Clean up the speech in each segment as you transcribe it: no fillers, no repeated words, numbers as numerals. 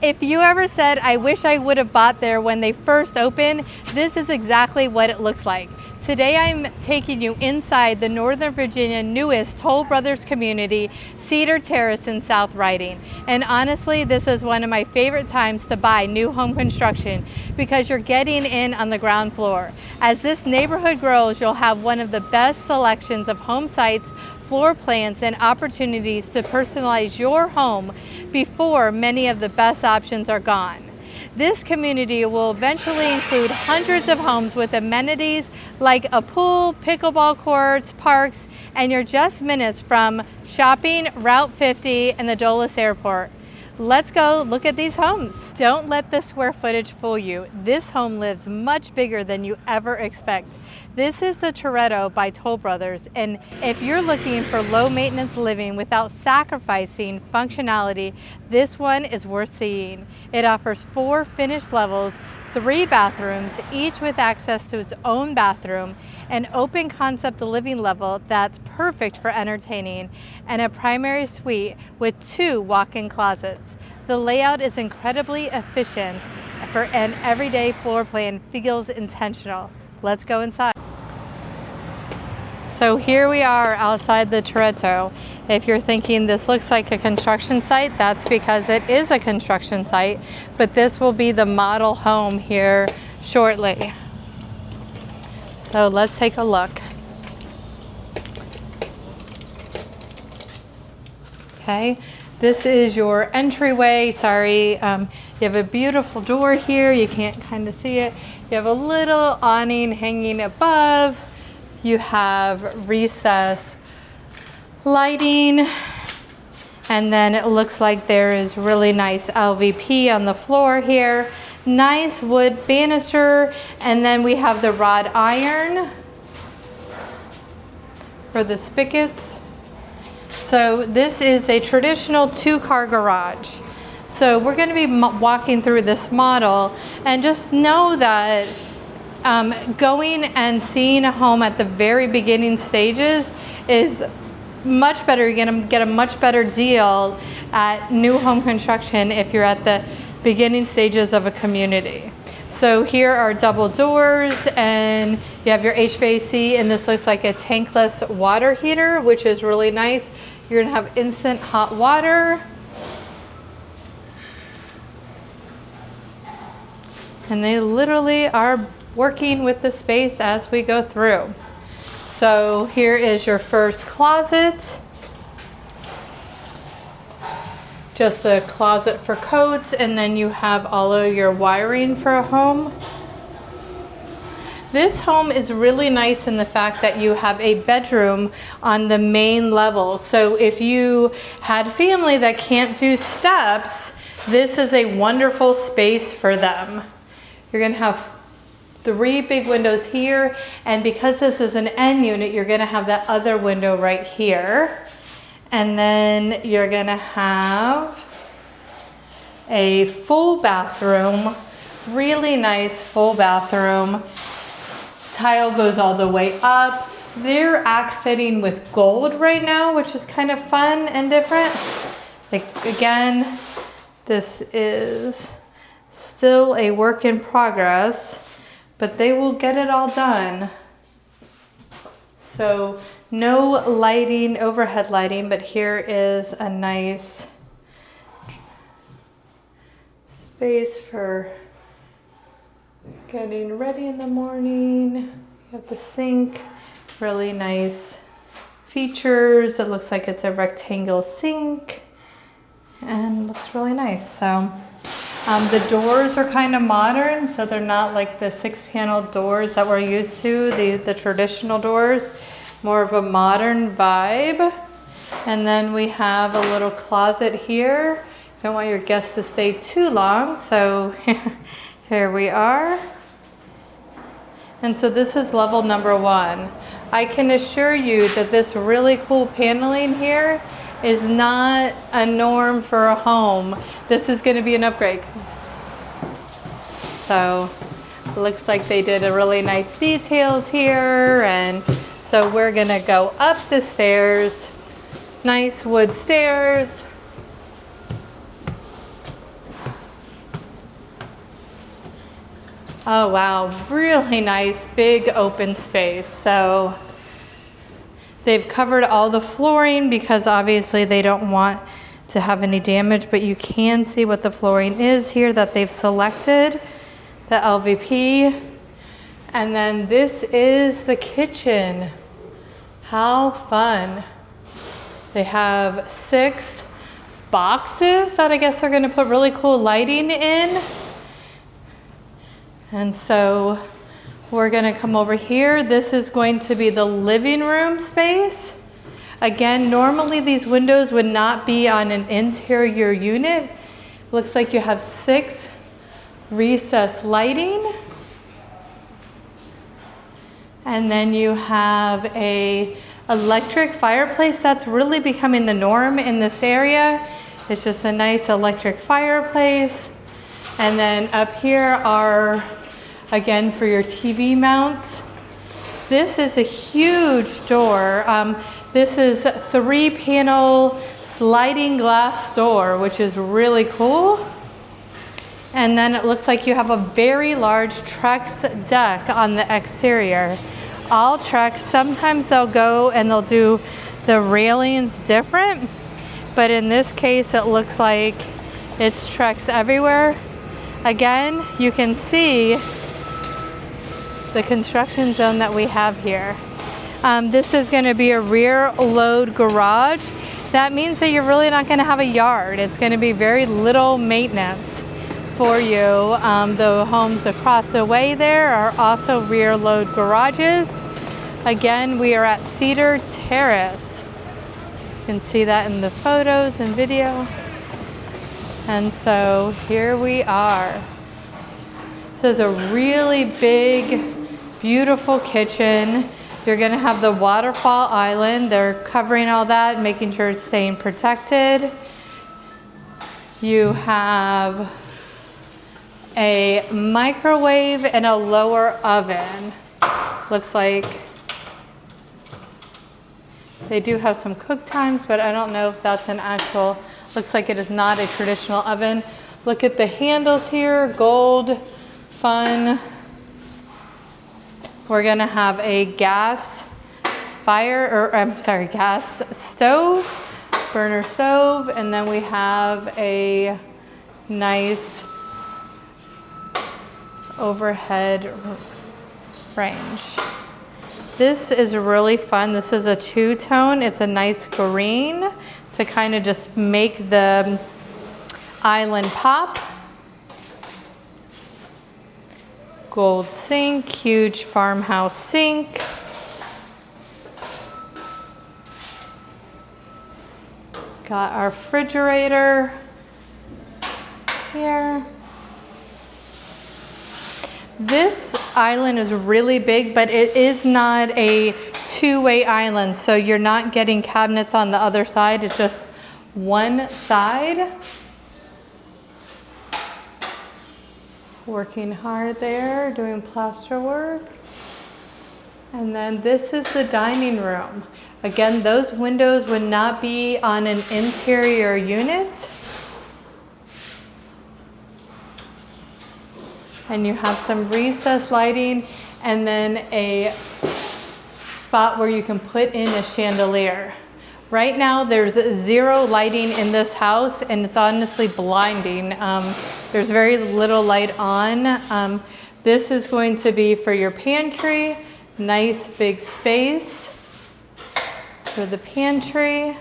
If you ever said, I wish I would have bought there when they first opened, this is exactly what it looks like. Today I'm taking you inside the Northern Virginia newest Toll Brothers community, Cedar Terrace in South Riding. And honestly, this is one of my favorite times to buy new home construction because you're getting in on the ground floor. As this neighborhood grows, you'll have one of the best selections of home sites, floor plans, and opportunities to personalize your home before many of the best options are gone. This community will eventually include hundreds of homes with amenities like a pool, pickleball courts, parks, and you're just minutes from shopping, Route 50, and the Dulles Airport. Let's go look at these homes. Don't let the square footage fool you. This home lives much bigger than you ever expect. This is the Toretto by Toll Brothers, and if you're looking for low maintenance living without sacrificing functionality, this one is worth seeing. It offers 4 finished levels, 3 bathrooms, each with access to its own bathroom, an open concept living level that's perfect for entertaining, and a primary suite with 2 walk-in closets. The layout is incredibly efficient for an everyday floor plan feels intentional. Let's go inside. So here we are outside the Toretto. If you're thinking this looks like a construction site, that's because it is a construction site, but this will be the model home here shortly. So let's take a look. Okay, this is your entryway. Sorry, you have a beautiful door here. You can't kind of see it. You have a little awning hanging above. You have recessed lighting, and then it looks like there is really nice LVP on the floor here. Nice wood banister, and then we have the wrought iron for the spigots. So this is a traditional 2-car garage. So we're going to be walking through this model, and just know that going and seeing a home at the very beginning stages is much better. You're going to get a much better deal at new home construction if you're at the beginning stages of a community. So here are double doors, and you have your HVAC, and this looks like a tankless water heater, which is really nice. You're going to have instant hot water. And they literally are working with the space as we go through. So here is your first closet. Just a closet for coats, and then you have all of your wiring for a home. This home is really nice in the fact that you have a bedroom on the main level. So if you had family that can't do steps, this is a wonderful space for them. You're going to have 3 big windows here, and because this is an end unit, you're going to have that other window right here. And then you're going to have a full bathroom, really nice full bathroom. Tile goes all the way up. They're accenting with gold right now, which is kind of fun and different. Like, again, this is still a work in progress, but they will get it all done. So no lighting, overhead lighting, but here is a nice space for getting ready in the morning. You have the sink, really nice features. It looks like it's a rectangle sink and looks really nice. So the doors are kind of modern, so they're not like the 6-panel doors that we're used to, the traditional doors, more of a modern vibe. And then we have a little closet here. You don't want your guests to stay too long, so here we are. And so this is level number 1. I can assure you that this really cool paneling here is not a norm for a home. This is going to be an upgrade. So it looks like they did a really nice details here, and so we're going to go up the stairs. Nice wood stairs. Oh wow, really nice big open space. So they've covered all the flooring because obviously they don't want to have any damage, but you can see what the flooring is here that they've selected, the LVP. And then this is the kitchen. How fun. They have 6 boxes that I guess are gonna put really cool lighting in. And so we're gonna come over here. This is going to be the living room space. Again, normally these windows would not be on an interior unit. Looks like you have 6 recessed lighting. And then you have a electric fireplace. That's really becoming the norm in this area. It's just a nice electric fireplace. And then up here are, again, for your TV mounts. This is a huge door. This is 3-panel sliding glass door, which is really cool. And then it looks like you have a very large Trex deck on the exterior. All Trex, sometimes they'll go and they'll do the railings different, but in this case it looks like it's Trex everywhere. Again, you can see the construction zone that we have here. This is going to be a rear load garage. That means that you're really not going to have a yard. It's going to be very little maintenance for you. The homes across the way there are also rear load garages. Again, we are at Cedar Terrace. You can see that in the photos and video. And so here we are. This is a really big, beautiful kitchen. You're gonna have the waterfall island. They're covering all that, making sure it's staying protected. You have a microwave and a lower oven. Looks like they do have some cook times, but I don't know if that's an actual, looks like it is not a traditional oven. Look at the handles here, gold, fun. We're gonna have a gas gas stove, burner stove, and then we have a nice overhead range. This is really fun. This is a 2-tone. It's a nice green to kind of just make the island pop. Gold sink, huge farmhouse sink. Got our refrigerator here. This island is really big, but it is not a 2-way island, so you're not getting cabinets on the other side. It's just one side. Working hard there, doing plaster work. And then this is the dining room. Again, those windows would not be on an interior unit. And you have some recessed lighting and then a spot where you can put in a chandelier. Right now there's 0 lighting in this house and it's honestly blinding. There's very little light on. This is going to be for your pantry. Nice big space for the pantry.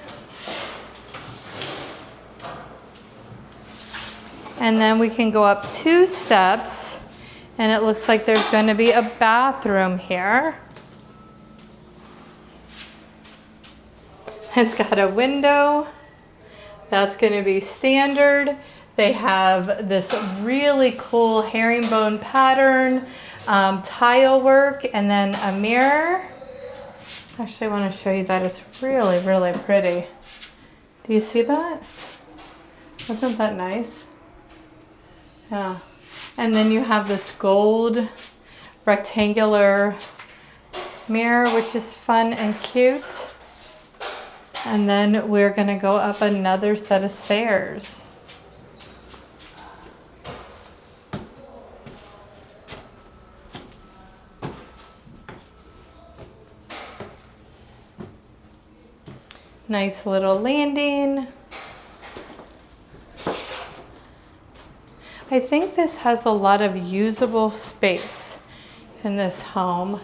And then we can go up 2 steps and it looks like there's going to be a bathroom here. It's got a window. That's going to be standard. They have this really cool herringbone pattern, tile work, and then a mirror. Actually, I want to show you that. It's really, really pretty. Do you see that? Wasn't that nice? Yeah. And then you have this gold rectangular mirror, which is fun and cute. And then we're going to go up another set of stairs. Nice little landing. I think this has a lot of usable space in this home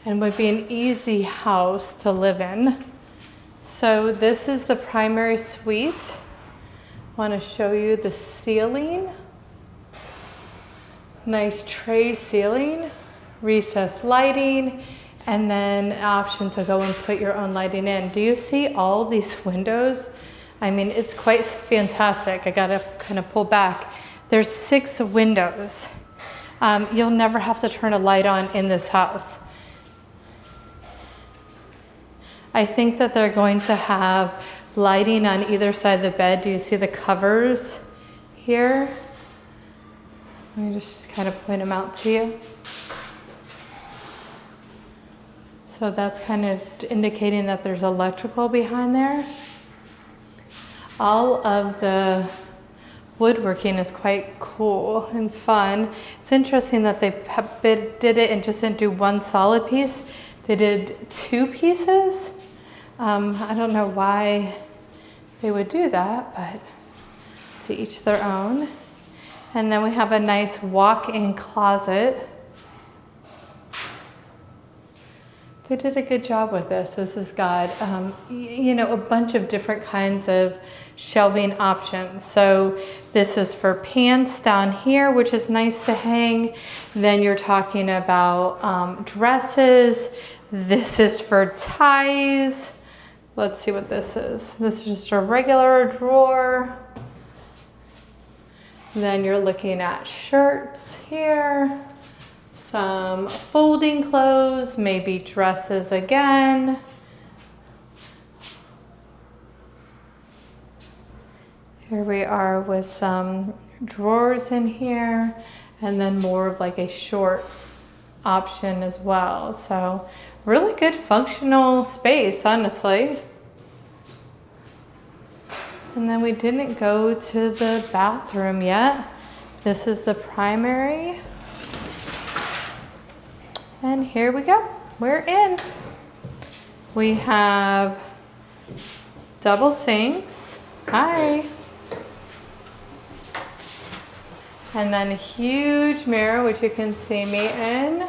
and would be an easy house to live in. So this is the primary suite. I want to show you the ceiling. Nice tray ceiling, recessed lighting, and then an option to go and put your own lighting in. Do you see all these windows? I mean, it's quite fantastic. I gotta kind of pull back. There's 6 windows. You'll never have to turn a light on in this house. I think that they're going to have lighting on either side of the bed. Do you see the covers here? Let me just kind of point them out to you. So that's kind of indicating that there's electrical behind there. All of the woodworking is quite cool and fun. It's interesting that they did it and just didn't do one solid piece. They did 2 pieces. I don't know why they would do that, but to each their own. And then we have a nice walk-in closet. They did a good job with this. This has got, you know, a bunch of different kinds of shelving options. So this is for pants down here, which is nice to hang. Then you're talking about dresses. This is for ties. Let's see what this is. This is just a regular drawer. Then you're looking at shirts here. Some folding clothes, maybe dresses again. Here we are with some drawers in here, and then more of like a short option as well. So really good functional space, honestly. And then we didn't go to the bathroom yet. This is the primary. And here we go, we're in. We have double sinks, hi. And then a huge mirror, which you can see me in.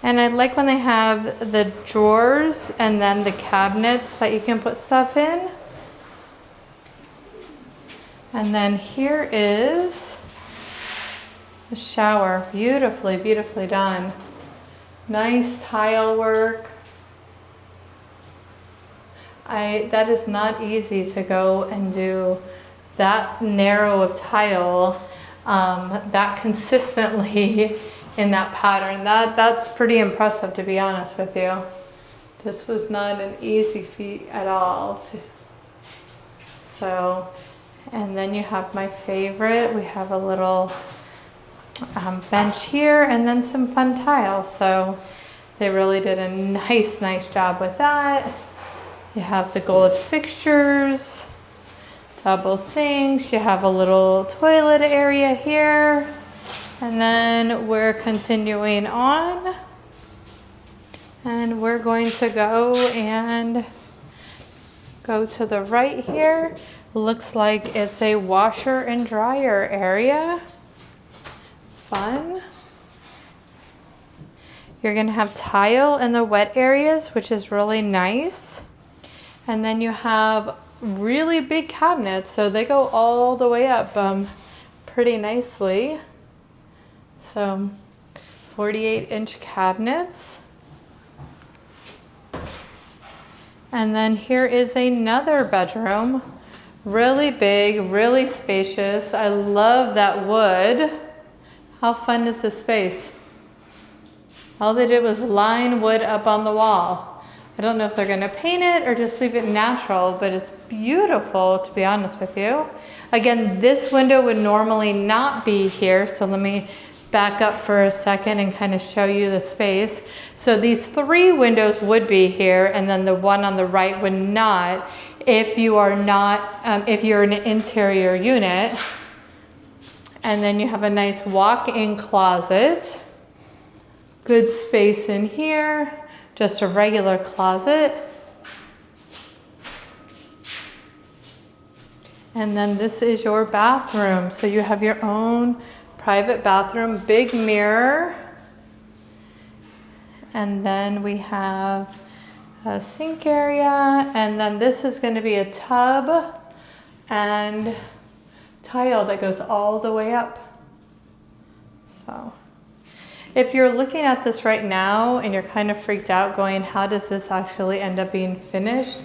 And I like when they have the drawers and then the cabinets that you can put stuff in. And then here is the shower, beautifully, beautifully done. Nice tile work. That is not easy to go and do that narrow of tile, that consistently in that pattern. That's pretty impressive, to be honest with you. This was not an easy feat at all. So, and then you have my favorite. We have a little bench here and then some fun tiles. So they really did a nice job with that. You have the gold fixtures, double sinks. You have a little toilet area here. And then we're continuing on. And we're going to go to the right here. Looks like it's a washer and dryer area. Fun. You're gonna have tile in the wet areas, which is really nice. And then you have really big cabinets, so they go all the way up pretty nicely. So 48-inch cabinets. And then here is another bedroom. Really big, really spacious. I love that wood. How fun is this space? All they did was line wood up on the wall. I don't know if they're gonna paint it or just leave it natural, but it's beautiful, to be honest with you. Again, this window would normally not be here, so let me back up for a second and kind of show you the space. So these 3 windows would be here, and then the one on the right would not if you are not, if you're an interior unit. And then you have a nice walk-in closet. Good space in here. just a regular closet. And then this is your bathroom. So you have your own private bathroom, big mirror. And then we have a sink area. And then this is going to be a tub and tile that goes all the way up. So if you're looking at this right now and you're kind of freaked out going, how does this actually end up being finished?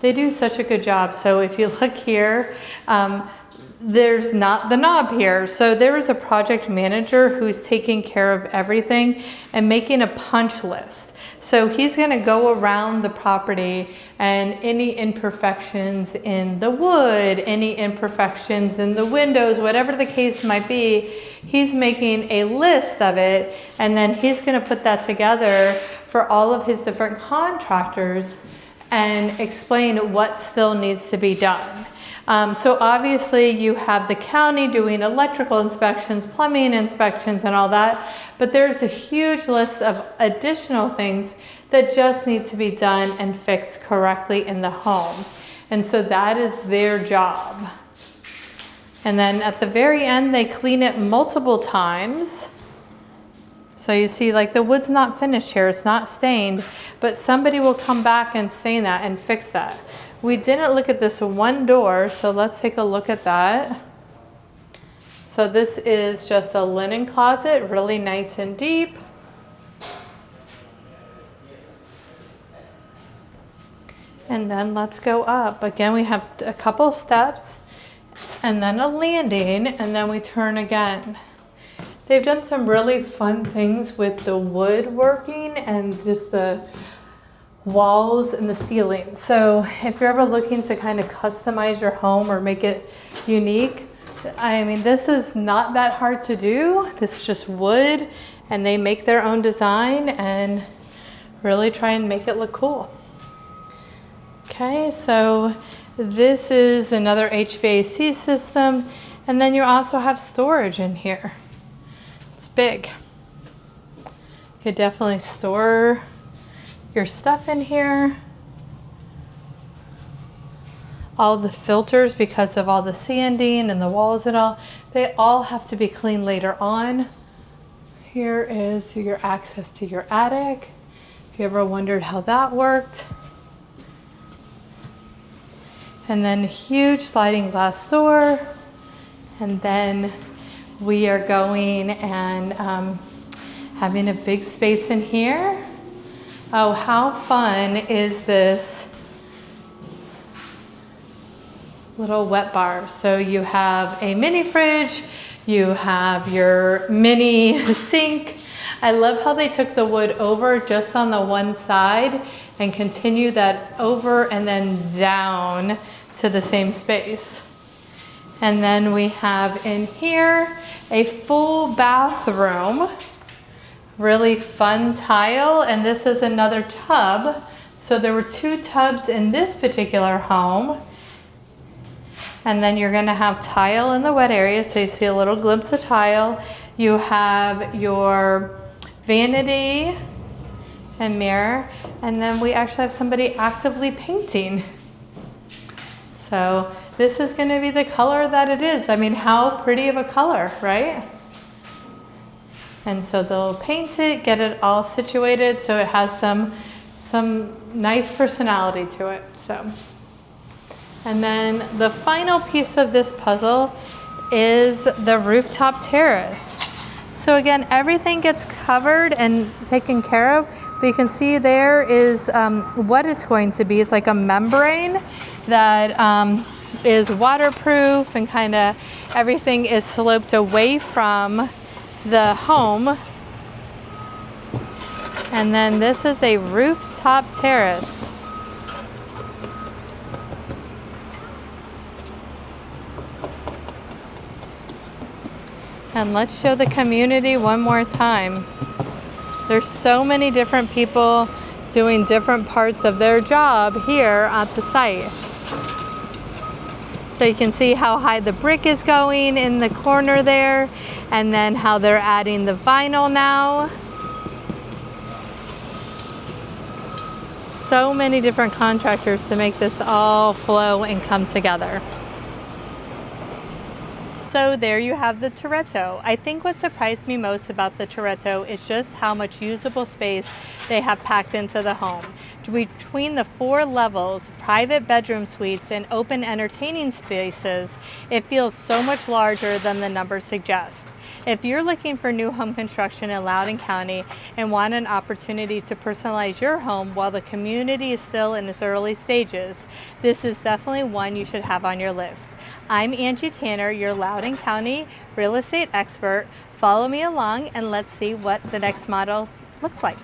They do such a good job. So if you look here, there's not the knob here. So there is a project manager who's taking care of everything and making a punch list. So he's gonna go around the property and any imperfections in the wood, any imperfections in the windows, whatever the case might be, he's making a list of it, and then he's gonna put that together for all of his different contractors and explain what still needs to be done. So obviously you have the county doing electrical inspections, plumbing inspections and all that, but there's a huge list of additional things that just need to be done and fixed correctly in the home. And so that is their job. And then at the very end, they clean it multiple times. So you see, like, the wood's not finished here, it's not stained, but somebody will come back and stain that and fix that. We didn't look at this one door, so let's take a look at that. So this is just a linen closet, really nice and deep. And then let's go up. Again, we have a couple steps and then a landing, and then we turn again. They've done some really fun things with the woodworking and just the walls and the ceiling. So if you're ever looking to kind of customize your home or make it unique, I mean, this is not that hard to do. This is just wood, and they make their own design and really try and make it look cool. Okay, so this is another HVAC system, and then you also have storage in here. It's big. You could definitely store your stuff in here. All the filters, because of all the sanding and the walls and all, they all have to be cleaned later on. Here is your access to your attic, if you ever wondered how that worked. And then a huge sliding glass door. And then we are going and having a big space in here. Oh, how fun is this little wet bar? So you have a mini fridge, you have your mini sink. I love how they took the wood over just on the one side and continue that over and then down to the same space. And then we have in here a full bathroom. Really fun tile, and this is another tub. So there were 2 tubs in this particular home. And then you're gonna have tile in the wet area, so you see a little glimpse of tile. You have your vanity and mirror, and then we actually have somebody actively painting. So this is gonna be the color that it is. I mean, how pretty of a color, right? And so they'll paint it, get it all situated so it has some nice personality to it. So, and then the final piece of this puzzle is the rooftop terrace. So again, everything gets covered and taken care of, but you can see there is what it's going to be. It's like a membrane that is waterproof, and kind of everything is sloped away from the home. And then this is a rooftop terrace. And let's show the community one more time. There's so many different people doing different parts of their job here at the site. So you can see how high the brick is going in the corner there, and then how they're adding the vinyl now. so many different contractors to make this all flow and come together. So there you have the Toretto. I think what surprised me most about the Toretto is just how much usable space they have packed into the home. Between the 4 levels, private bedroom suites, and open entertaining spaces, it feels so much larger than the numbers suggest. If you're looking for new home construction in Loudoun County and want an opportunity to personalize your home while the community is still in its early stages, this is definitely one you should have on your list. I'm Angie Tanner, your Loudoun County real estate expert. Follow me along and let's see what the next model looks like.